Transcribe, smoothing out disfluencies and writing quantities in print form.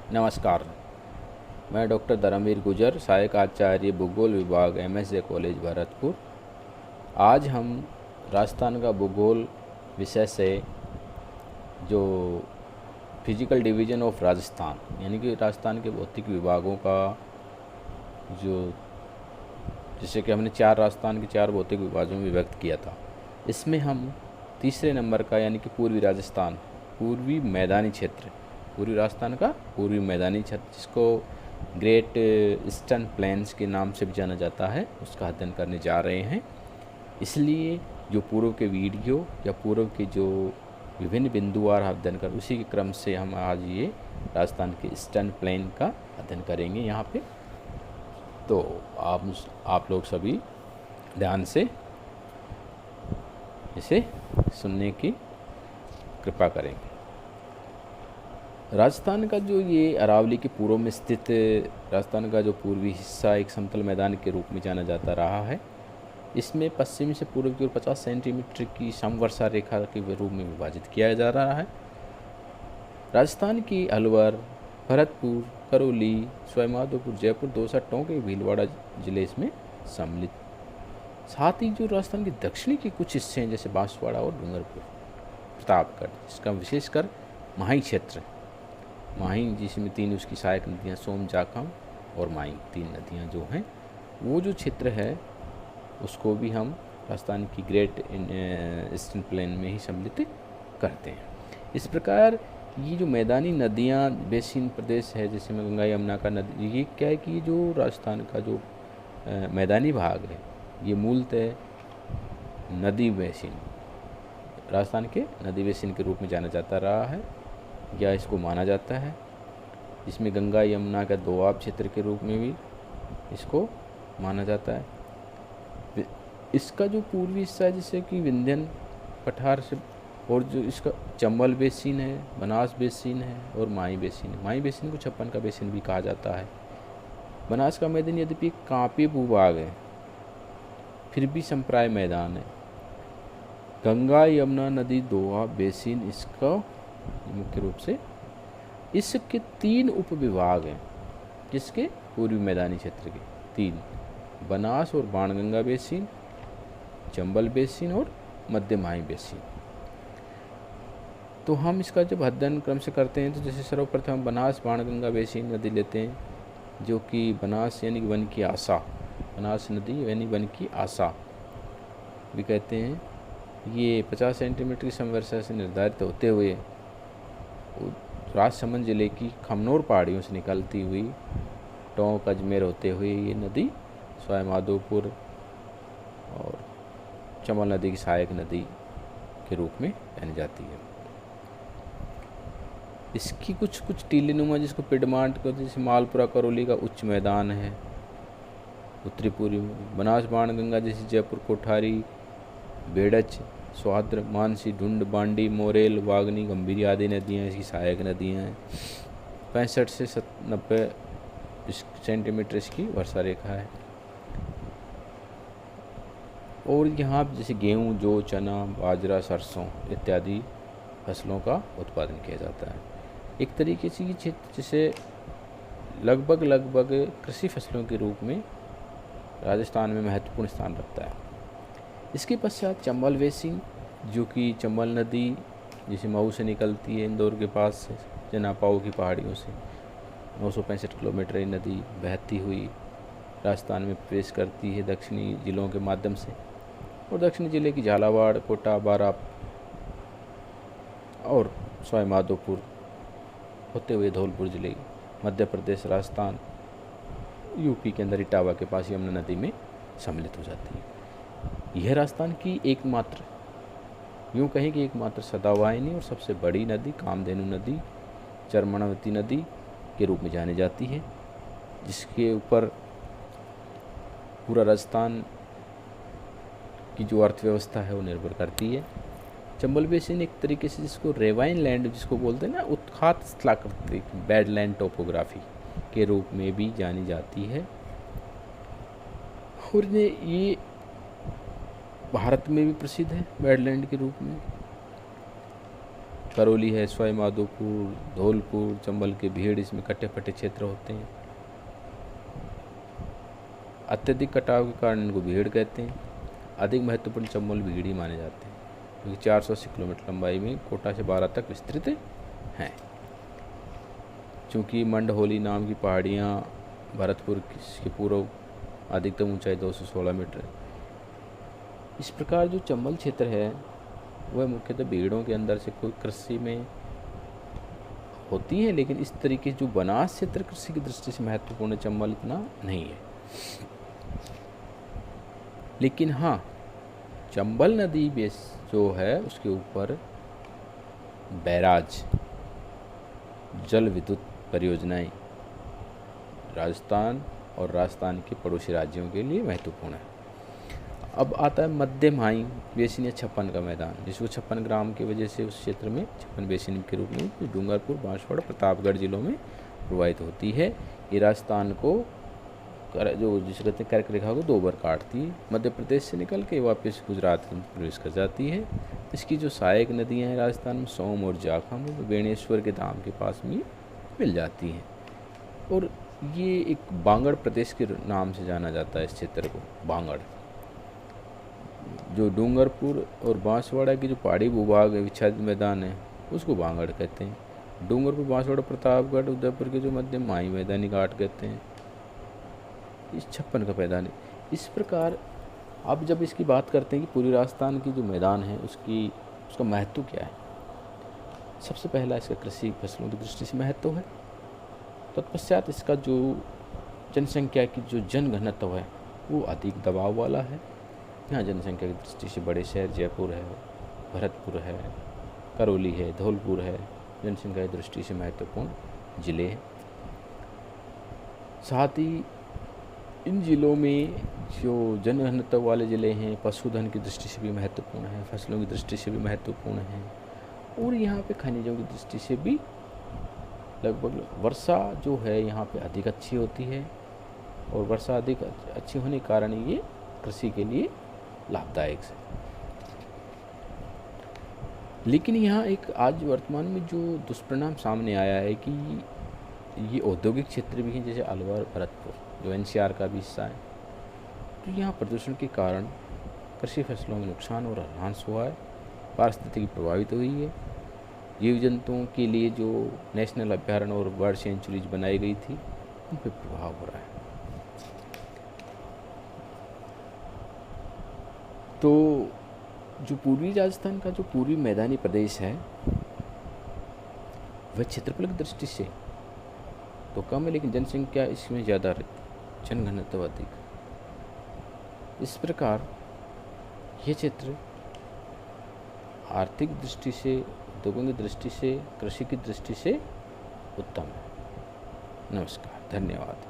नमस्कार। मैं डॉक्टर धर्मवीर गुजर, सहायक आचार्य भूगोल विभाग MSJ कॉलेज भरतपुर। आज हम राजस्थान का भूगोल विषय से जो फिजिकल डिवीज़न ऑफ राजस्थान यानी कि राजस्थान के भौतिक विभागों का जो जैसे कि हमने राजस्थान के 4 भौतिक विभागों में विभक्त किया था, इसमें हम तीसरे नंबर का यानी कि पूर्वी राजस्थान, पूर्वी मैदानी क्षेत्र, पूर्वी राजस्थान का पूर्वी मैदानी क्षेत्र जिसको ग्रेट ईस्टर्न प्लेन्स के नाम से भी जाना जाता है, उसका अध्ययन करने जा रहे हैं। इसलिए जो पूर्व के वीडियो या पूर्व के जो विभिन्न बिंदुवार अध्ययन कर उसी के क्रम से हम आज ये राजस्थान के ईस्टर्न प्लेन का अध्ययन करेंगे यहाँ पे। तो आप लोग सभी ध्यान से इसे सुनने की कृपा करेंगे। राजस्थान का जो ये अरावली के पूर्व में स्थित राजस्थान का जो पूर्वी हिस्सा एक समतल मैदान के रूप में जाना जाता रहा है। इसमें पश्चिम से पूर्व की ओर 50 सेंटीमीटर की समवर्षा रेखा के रूप में विभाजित किया जा रहा है। राजस्थान की अलवर, भरतपुर, करौली, सवाईमाधोपुर, जयपुर, दौसा, टोंक, भीलवाड़ा जिले इसमें सम्मिलित। साथ ही जो राजस्थान के दक्षिणी के कुछ हिस्से हैं जैसे बांसवाड़ा और डूंगरपुर, प्रतापगढ़, इसका विशेषकर माही क्षेत्र, माही जिसमें 3 उसकी सहायक नदियाँ सोम, जाखम और माही 3 नदियाँ जो हैं, वो जो क्षेत्र है उसको भी हम राजस्थान की ग्रेट ईस्टर्न प्लेन में ही सम्मिलित करते हैं। इस प्रकार ये जो मैदानी नदियाँ बेसिन प्रदेश है जैसे में गंगा यमुना का नदी, ये क्या है कि ये जो राजस्थान का जो मैदानी भाग है ये मूलतः नदी बेसिन, राजस्थान के नदी बेसिन के रूप में जाना जाता रहा है या इसको माना जाता है। इसमें गंगा यमुना का दोआब क्षेत्र के रूप में भी इसको माना जाता है। इसका जो पूर्वी हिस्सा है जैसे कि विंध्यन पठार से, और जो इसका चंबल बेसिन है, बनास बेसिन है और माही बेसिन है। माही बेसिन को छप्पन का बेसिन भी कहा जाता है। बनास का मैदान यद्यपि कांपी भूभाग है फिर भी संप्राय मैदान है। गंगा यमुना नदी दोआब बेसिन इसका मुख्य रूप से इसके 3 उपविभाग हैं जिसके पूर्वी मैदानी क्षेत्र के 3, बनास और बाणगंगा बेसिन, चंबल बेसिन और मध्य माही बेसिन। तो हम इसका जब अध्ययन क्रम से करते हैं तो जैसे सर्वप्रथम बनास बाणगंगा बेसिन नदी लेते हैं जो कि बनास यानी वन की आशा, बनास नदी यानी वन की आशा भी कहते हैं। ये 50 सेंटीमीटर की समवर्षा से निर्धारित होते हुए राजसमंद जिले की खमनोर पहाड़ियों से निकलती हुई टोंक अजमेर होते हुए ये नदी सवाईमाधोपुर और चंबल नदी की सहायक नदी के रूप में जानी जाती है। इसकी कुछ टीलेनुमा जिसको पिडमांट को जैसे मालपुरा, करौली का उच्च मैदान है उत्तरी पूर्वी में। बनास बाणगंगा जैसे जयपुर, कोठारी, बेड़च, स्वाद्र, मानसी, ढूंढ, बांडी, मोरेल, वागनी, गंभीरी आदि नदियाँ इसकी सहायक नदियाँ हैं। 65 से 90 सेंटीमीटर इसकी वर्षा रेखा है। और यहाँ जैसे गेहूँ, जौ, चना, बाजरा, सरसों इत्यादि फसलों का उत्पादन किया जाता है। एक तरीके से ये क्षेत्र जैसे लगभग कृषि फसलों के रूप में राजस्थान में महत्वपूर्ण स्थान रखता है। इसके पश्चात चंबल बेसिन जो कि चंबल नदी जिसे मऊ से निकलती है इंदौर के पास से जनापाऊ की पहाड़ियों से 965 किलोमीटर नदी बहती हुई राजस्थान में प्रवेश करती है दक्षिणी जिलों के माध्यम से, और दक्षिणी जिले की झालावाड़, कोटा, बारा और सवाईमाधोपुर होते हुए धौलपुर जिले, मध्य प्रदेश, राजस्थान, यूपी के अंदर इटावा के पास यमुना नदी में सम्मिलित हो जाती है। यह राजस्थान की एकमात्र, यूँ कहें कि एकमात्र सदावाहिनी और सबसे बड़ी नदी कामधेनु नदी, चर्मणावती नदी के रूप में जानी जाती है, जिसके ऊपर पूरा राजस्थान की जो अर्थव्यवस्था है वो निर्भर करती है। चंबल बेसिन एक तरीके से जिसको रेवाइन लैंड जिसको बोलते हैं ना, उत्खात स्थलाकृति, बैडलैंड टोपोग्राफी के रूप में भी जानी जाती है। और ये भारत में भी प्रसिद्ध है बैडलैंड के रूप में। करौली है, सवाई माधोपुर, धौलपुर, चंबल के भीड़, इसमें कटे फटे क्षेत्र होते हैं। अत्यधिक कटाव के कारण इनको भीड़ कहते हैं। अधिक महत्वपूर्ण चंबल भीड़ ही माने जाते हैं क्योंकि 480 किलोमीटर लंबाई में कोटा से बारा तक विस्तृत हैं। चूँकि मंडहोली नाम की पहाड़ियाँ भरतपुर के पूर्व अधिकतम ऊंचाई 216 मीटर है। इस प्रकार जो चंबल क्षेत्र है वह मुख्यतः भीड़ों के अंदर से कोई कृषि में होती है, लेकिन इस तरीके जो बनास क्षेत्र कृषि की दृष्टि से महत्वपूर्ण चंबल इतना नहीं है। लेकिन हाँ, चंबल नदी बेस जो है उसके ऊपर बैराज जल विद्युत परियोजनाएं राजस्थान और राजस्थान के पड़ोसी राज्यों के लिए महत्वपूर्ण है। अब आता है मध्य माही बेसिन या छप्पन का मैदान, जिसको 56 ग्राम की वजह से उस क्षेत्र में छप्पन बेसिन के रूप में डूंगरपुर, बांसवाड़ा, प्रतापगढ़ जिलों में प्रवाहित होती है। ये राजस्थान को जो जिसे कहते हैं कर्क रेखा को 2 बार काटती है। मध्य प्रदेश से निकल के वापस गुजरात में प्रवेश कर जाती है। इसकी जो सहायक नदियाँ हैं राजस्थान में सोम और जाखम, बेणेश्वर के धाम के पास में मिल जाती हैं। और ये एक बांगड़ प्रदेश के नाम से जाना जाता है इस क्षेत्र को, बांगड़। जो डूंगरपुर और बांसवाड़ा की जो पहाड़ी भूभाग है, विच्छादित मैदान है, उसको बांगड़ कहते हैं। डूंगरपुर, बांसवाड़ा, प्रतापगढ़, उदयपुर के जो मध्य माही मैदानी घाट कहते हैं, इस 56 का मैदान है। इस प्रकार अब जब इसकी बात करते हैं कि पूरी राजस्थान की जो मैदान है उसका महत्व क्या है, सबसे पहला इसका कृषि फसलों की दृष्टि से महत्व है। तत्पश्चात इसका जो जनसंख्या की जो जनघनत्व है वो अधिक दबाव वाला है। यहाँ जनसंख्या की दृष्टि से बड़े शहर जयपुर है, भरतपुर है, करौली है, धौलपुर है, जनसंख्या की दृष्टि से महत्वपूर्ण जिले हैं। साथ ही इन जिलों में जो जनघनत्व वाले ज़िले हैं पशुधन की दृष्टि से भी महत्वपूर्ण है, फसलों की दृष्टि से भी महत्वपूर्ण है, और यहाँ पे खनिजों की दृष्टि से भी लगभग वर्षा जो है यहाँ पे अधिक अच्छी होती है, और वर्षा अधिक अच्छी होने के कारण ये कृषि के लिए लाभदायक है। लेकिन यहाँ एक आज वर्तमान में जो दुष्परिणाम सामने आया है कि ये औद्योगिक क्षेत्र भी हैं, जैसे अलवर, भरतपुर जो एनसीआर का भी हिस्सा है, तो यहाँ प्रदूषण के कारण कृषि फसलों में नुकसान और ह्रास हुआ है, पारिस्थितिकी प्रभावित हुई है। जीव जंतुओं के लिए जो नेशनल अभ्यारण्य और बर्ड सेंचुरीज बनाई गई थी उन पर प्रभाव हो रहा है। तो जो पूर्वी राजस्थान का जो पूर्वी मैदानी प्रदेश है वह क्षेत्रफल की दृष्टि से तो कम है, लेकिन जनसंख्या इसमें ज़्यादा रहती, जनघनत्व अधिक। इस प्रकार ये क्षेत्र आर्थिक दृष्टि से, उद्योगों की दृष्टि से, कृषि की दृष्टि से उत्तम है। नमस्कार, धन्यवाद।